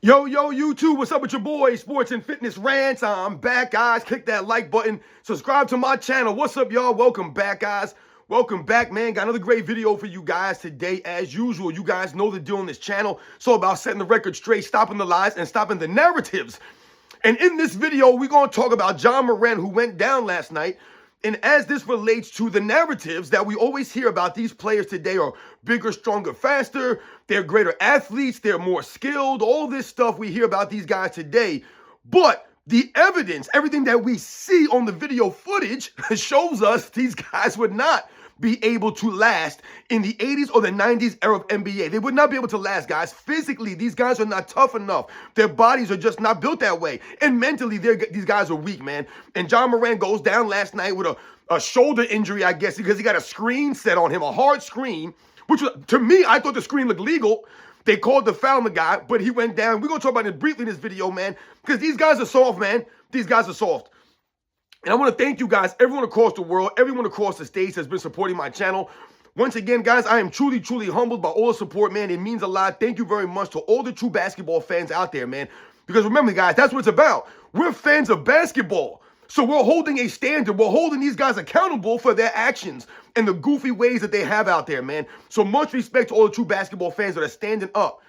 Yo, YouTube, what's up with your boy, Sports and Fitness Rants? I'm back, guys. Click that like button. Subscribe to my channel. What's up, y'all? Welcome back, guys. Welcome back, man. Got another great video for you guys today, as usual. You guys know the deal on this channel. It's all about setting the record straight, stopping the lies, and stopping the narratives. And in this video, we're going to talk about Ja Morant, who went down last night. And as this relates to the narratives that we always hear about, these players today are bigger, stronger, faster, they're greater athletes, they're more skilled, all this stuff we hear about these guys today. But the evidence, everything that we see on the video footage shows us these guys would not be able to last in the 80s or the 90s era of NBA. They would not be able to last, guys. Physically, these guys are not tough enough. Their bodies are just not built that way. And mentally, these guys are weak, man. And Ja Morant goes down last night with a shoulder injury, I guess, because he got a screen set on him, a hard screen, which was, to me, I thought the screen looked legal. They called the foul on the guy, but he went down. We're going to talk about it briefly in this video, man, because these guys are soft, man. These guys are soft. And I want to thank you guys, everyone across the world, everyone across the states has been supporting my channel. Once again, guys, I am truly, truly humbled by all the support, man. It means a lot. Thank you very much to all the true basketball fans out there, man. Because remember, guys, that's what it's about. We're fans of basketball. So we're holding a standard. We're holding these guys accountable for their actions and the goofy ways that they have out there, man. So much respect to all the true basketball fans that are standing up.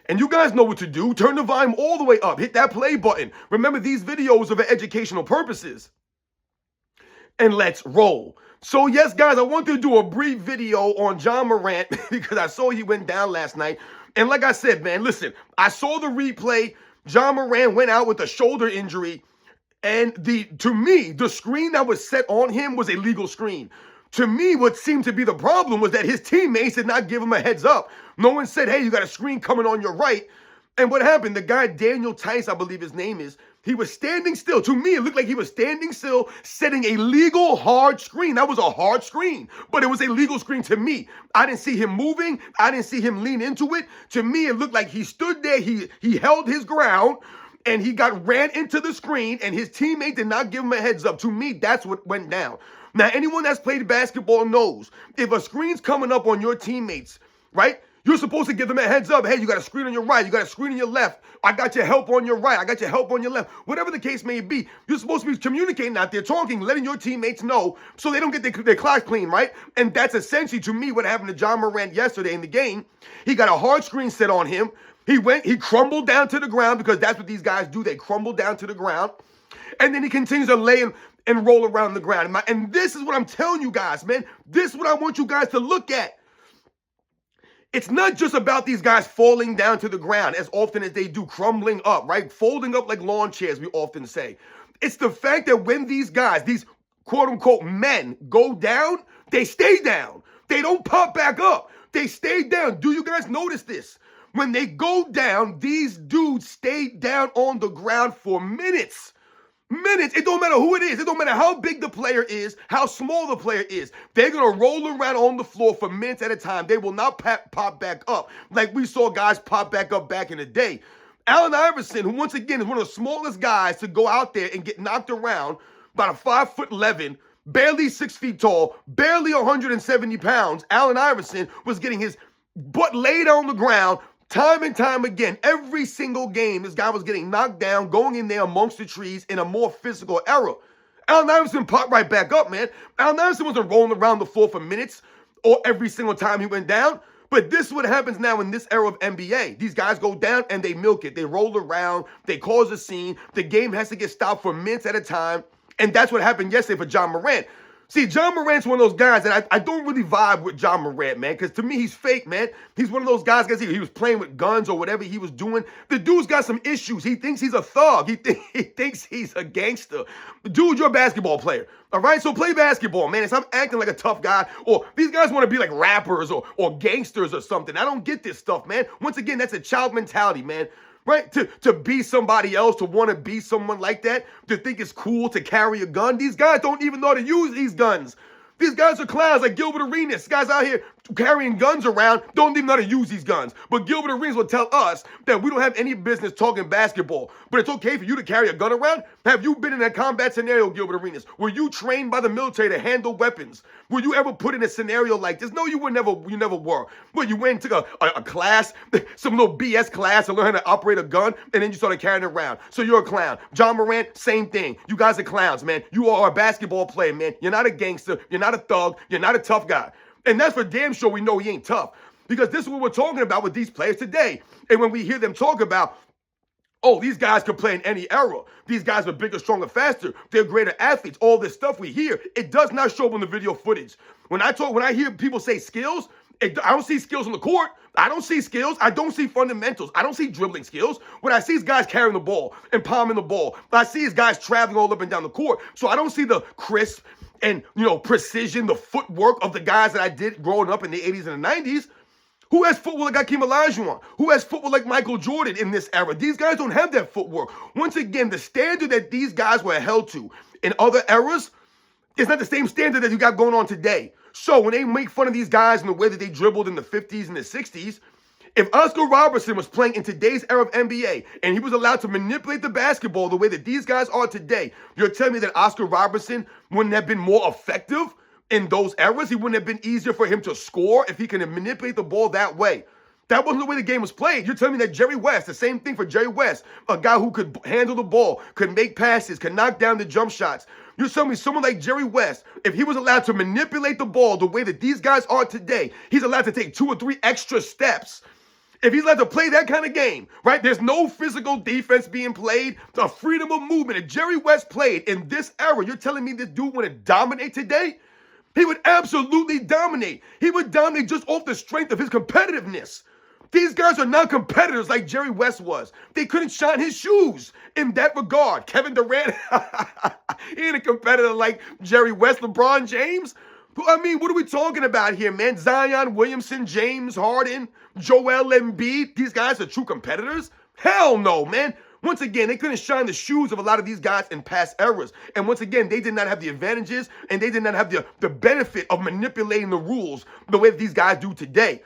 And you guys know what to do. Turn the volume all the way up. Hit that play button. Remember, these videos are for educational purposes. And let's roll. So yes, guys, I wanted to do a brief video on Ja Morant because I saw he went down last night. And like I said, man, listen, I saw the replay. Ja Morant went out with a shoulder injury. And to me, the screen that was set on him was a legal screen. To me, what seemed to be the problem was that his teammates did not give him a heads up. No one said, hey, you got a screen coming on your right. And what happened? The guy, Daniel Tice, I believe his name is, he was standing still. To me, it looked like he was standing still, setting a legal hard screen. That was a hard screen, but it was a legal screen to me. I didn't see him moving. I didn't see him lean into it. To me, it looked like he stood there. He held his ground, and he ran into the screen, and his teammate did not give him a heads up. To me, that's what went down. Now, anyone that's played basketball knows if a screen's coming up on your teammates, right? You're supposed to give them a heads up. Hey, you got a screen on your right. You got a screen on your left. I got your help on your right. I got your help on your left. Whatever the case may be, you're supposed to be communicating out there, talking, letting your teammates know so they don't get their clock clean, right? And that's essentially, to me, what happened to Ja Morant yesterday in the game. He got a hard screen set on him. He crumbled down to the ground because that's what these guys do. They crumble down to the ground. And then he continues to lay and roll around the ground. And this is what I'm telling you guys, man. This is what I want you guys to look at. It's not just about these guys falling down to the ground as often as they do, crumbling up, right? Folding up like lawn chairs, we often say. It's the fact that when these guys, these quote-unquote men, go down, they stay down. They don't pop back up. They stay down. Do you guys notice this? When they go down, these dudes stay down on the ground for minutes. Minutes. It don't matter who it is. It don't matter how big the player is, how small the player is. They're going to roll around on the floor for minutes at a time. They will not pop back up like we saw guys pop back up back in the day. Allen Iverson, who once again is one of the smallest guys to go out there and get knocked around, about a 5'11", barely 6 feet tall, barely 170 pounds. Allen Iverson was getting his butt laid on the ground time and time again. Every single game, this guy was getting knocked down, going in there amongst the trees in a more physical era. Allen Iverson popped right back up, man. Allen Iverson wasn't rolling around the floor for minutes or every single time he went down. But this is what happens now in this era of NBA. These guys go down and they milk it. They roll around. They cause a scene. The game has to get stopped for minutes at a time. And that's what happened yesterday for Ja Morant. See, Ja Morant's one of those guys that I don't really vibe with Ja Morant, man, because to me, he's fake, man. He's one of those guys, because he was playing with guns or whatever he was doing. The dude's got some issues. He thinks he's a thug. He thinks he's a gangster. Dude, you're a basketball player, all right? So play basketball, man. Stop acting like a tough guy, or these guys want to be like rappers or gangsters or something. I don't get this stuff, man. Once again, that's a child mentality, man. Right? To be somebody else, to want to be someone like that, to think it's cool to carry a gun. These guys don't even know how to use these guns. These guys are clowns like Gilbert Arenas. Guys out here carrying guns around don't even know how to use these guns. But Gilbert Arenas will tell us that we don't have any business talking basketball. But it's okay for you to carry a gun around? Have you been in a combat scenario, Gilbert Arenas? Were you trained by the military to handle weapons? Were you ever put in a scenario like this? No, you never were. Well, you went and took a class, some little BS class to learn how to operate a gun, and then you started carrying it around. So you're a clown. John Morant, same thing. You guys are clowns, man. You are a basketball player, man. You're not a gangster. You're not a thug. You're not a tough guy. And that's for damn sure we know he ain't tough. Because this is what we're talking about with these players today. And when we hear them talk about, oh, these guys can play in any era. These guys are bigger, stronger, faster. They're greater athletes. All this stuff we hear, it does not show up on the video footage. When I hear people say skills, I don't see skills on the court. I don't see skills. I don't see fundamentals. I don't see dribbling skills. What I see is guys carrying the ball and palming the ball. What I see is guys traveling all up and down the court. So I don't see the crisp and, precision, the footwork of the guys that I did growing up in the 80s and the 90s. Who has footwork like Hakeem Olajuwon? Who has footwork like Michael Jordan in this era? These guys don't have that footwork. Once again, the standard that these guys were held to in other eras is not the same standard that you got going on today. So when they make fun of these guys and the way that they dribbled in the 50s and the 60s, if Oscar Robertson was playing in today's era of NBA and he was allowed to manipulate the basketball the way that these guys are today, you're telling me that Oscar Robertson wouldn't have been more effective in those eras? He wouldn't have been easier for him to score if he can manipulate the ball that way? That wasn't the way the game was played. You're telling me that Jerry West, the same thing for Jerry West, a guy who could handle the ball, could make passes, could knock down the jump shots. You're telling me someone like Jerry West, if he was allowed to manipulate the ball the way that these guys are today, he's allowed to take 2 or 3 extra steps. If he's allowed to play that kind of game, right? There's no physical defense being played, the freedom of movement. If Jerry West played in this era, you're telling me this dude wouldn't dominate today? He would absolutely dominate. He would dominate just off the strength of his competitiveness. These guys are not competitors like Jerry West was. They couldn't shine his shoes in that regard. Kevin Durant, he ain't a competitor like Jerry West, LeBron James. I mean, what are we talking about here, man? Zion Williamson, James Harden, Joel Embiid. These guys are true competitors? Hell no, man. Once again, they couldn't shine the shoes of a lot of these guys in past eras. And once again, they did not have the advantages and they did not have the benefit of manipulating the rules the way that these guys do today.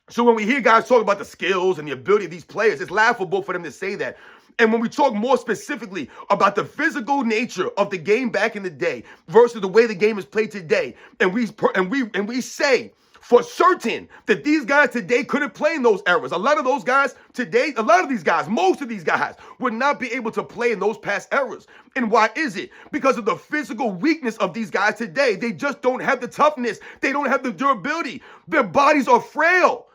So when we hear guys talk about the skills and the ability of these players, it's laughable for them to say that. And when we talk more specifically about the physical nature of the game back in the day versus the way the game is played today, and we say for certain that these guys today couldn't play in those eras. A lot of those guys today, most of these guys would not be able to play in those past eras. And why is it? Because of the physical weakness of these guys today. They just don't have the toughness. They don't have the durability. Their bodies are frail.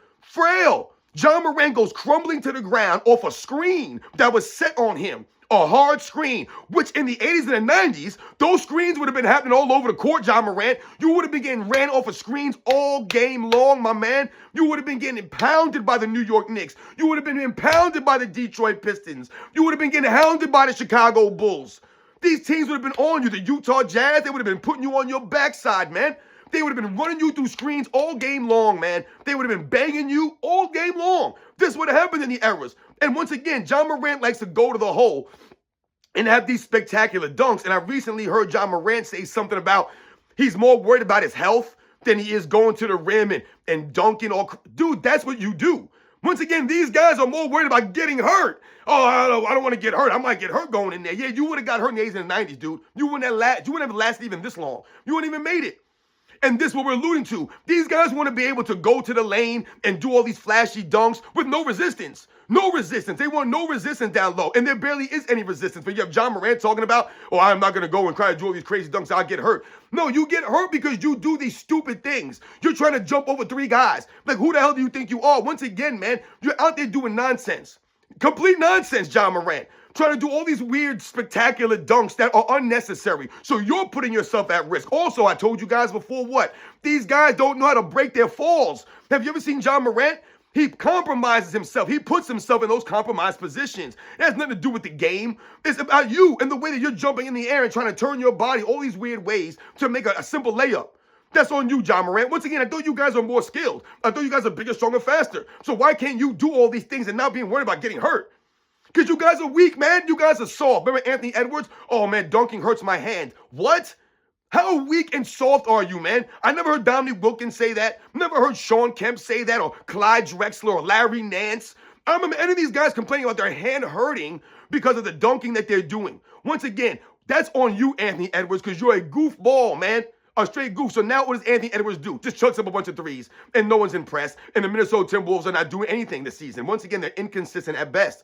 John Morant goes crumbling to the ground off a screen that was set on him. A hard screen, which in the 80s and the 90s, those screens would have been happening all over the court, John Morant. You would have been getting ran off of screens all game long, my man. You would have been getting pounded by the New York Knicks. You would have been impounded by the Detroit Pistons. You would have been getting hounded by the Chicago Bulls. These teams would have been on you. The Utah Jazz, they would have been putting you on your backside, man. They would have been running you through screens all game long, man. They would have been banging you all game long. This would have happened in the eras. And once again, John Morant likes to go to the hole and have these spectacular dunks. And I recently heard John Morant say something about he's more worried about his health than he is going to the rim and dunking. Dude, that's what you do. Once again, these guys are more worried about getting hurt. Oh, I don't want to get hurt. I might get hurt going in there. Yeah, you would have got hurt in the 80s and the 90s, dude. You wouldn't have lasted even this long. You wouldn't even made it. And this is what we're alluding to. These guys want to be able to go to the lane and do all these flashy dunks with no resistance. No resistance. They want no resistance down low. And there barely is any resistance. But you have John Morant talking about, oh, I'm not going to go and try to do all these crazy dunks. I'll get hurt. No, you get hurt because you do these stupid things. You're trying to jump over 3 guys. Like, who the hell do you think you are? Once again, man, you're out there doing nonsense. Complete nonsense, John Morant. Trying to do all these weird, spectacular dunks that are unnecessary. So you're putting yourself at risk. Also, I told you guys before what? These guys don't know how to break their falls. Have you ever seen John Morant? He compromises himself. He puts himself in those compromised positions. It has nothing to do with the game. It's about you and the way that you're jumping in the air and trying to turn your body all these weird ways to make a simple layup. That's on you, John Morant. Once again, I thought you guys are more skilled. I thought you guys are bigger, stronger, faster. So why can't you do all these things and not being worried about getting hurt? Because you guys are weak, man. You guys are soft. Remember Anthony Edwards? Oh, man, dunking hurts my hand. What? How weak and soft are you, man? I never heard Dominique Wilkins say that. Never heard Sean Kemp say that, or Clyde Drexler, or Larry Nance. I don't remember any of these guys complaining about their hand hurting because of the dunking that they're doing. Once again, that's on you, Anthony Edwards, because you're a goofball, man. A straight goof. So now what does Anthony Edwards do? Just chucks up a bunch of threes, and no one's impressed. And the Minnesota Timberwolves are not doing anything this season. Once again, they're inconsistent at best.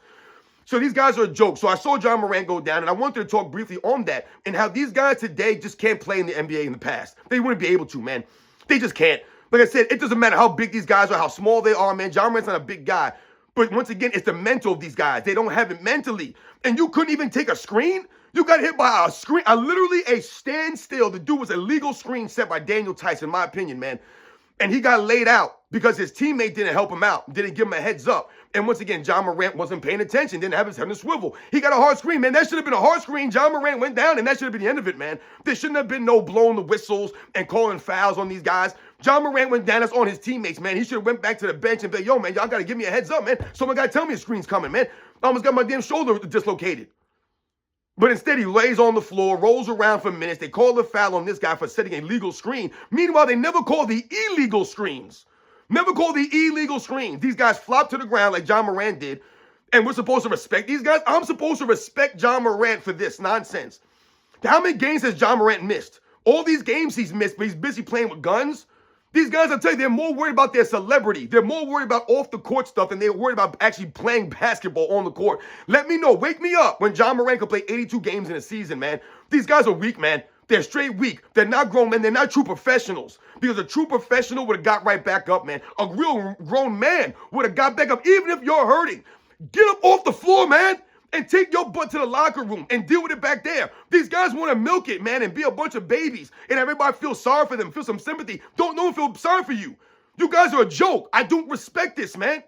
So these guys are a joke. So I saw John Morant go down, and I wanted to talk briefly on that and how these guys today just can't play in the NBA in the past. They wouldn't be able to, man. They just can't. Like I said, it doesn't matter how big these guys are, how small they are, man. John Morant's not a big guy. But once again, it's the mental of these guys. They don't have it mentally. And you couldn't even take a screen? You got hit by a screen, literally a standstill. The dude was a legal screen set by Daniel Tice, in my opinion, man. And he got laid out because his teammate didn't help him out, didn't give him a heads up. And once again, John Morant wasn't paying attention, didn't have his head in a swivel. He got a hard screen, man. That should have been a hard screen. John Morant went down, and that should have been the end of it, man. There shouldn't have been no blowing the whistles and calling fouls on these guys. John Morant went down. That's on his teammates, man. He should have went back to the bench and be like, yo, man, y'all got to give me a heads up, man. Someone got to tell me a screen's coming, man. I almost got my damn shoulder dislocated. But instead, he lays on the floor, rolls around for minutes. They call the foul on this guy for setting a legal screen. Meanwhile, they never call the illegal screens. Never call the illegal screens. These guys flop to the ground like John Morant did, and we're supposed to respect these guys? I'm supposed to respect John Morant for this nonsense. How many games has John Morant missed? All these games he's missed, but he's busy playing with guns? These guys, I'll tell you, they're more worried about their celebrity. They're more worried about off-the-court stuff than they're worried about actually playing basketball on the court. Let me know. Wake me up when John Morant can play 82 games in a season, man. These guys are weak, man. They're straight weak. They're not grown men. They're not true professionals. Because a true professional would have got right back up, man. A real grown man would have got back up, even if you're hurting. Get up off the floor, man, and take your butt to the locker room and deal with it back there. These guys want to milk it, man, and be a bunch of babies, and everybody feel sorry for them, feel some sympathy. Don't no one feel sorry for you. You guys are a joke. I don't respect this, man.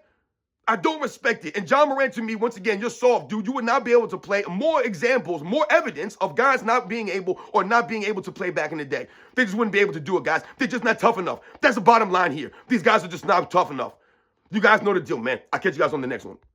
I don't respect it. And John Morant, to me, once again, you're soft, dude. You would not be able to play. More examples, more evidence of guys not being able to play back in the day. They just wouldn't be able to do it, guys. They're just not tough enough. That's the bottom line here. These guys are just not tough enough. You guys know the deal, man. I'll catch you guys on the next one.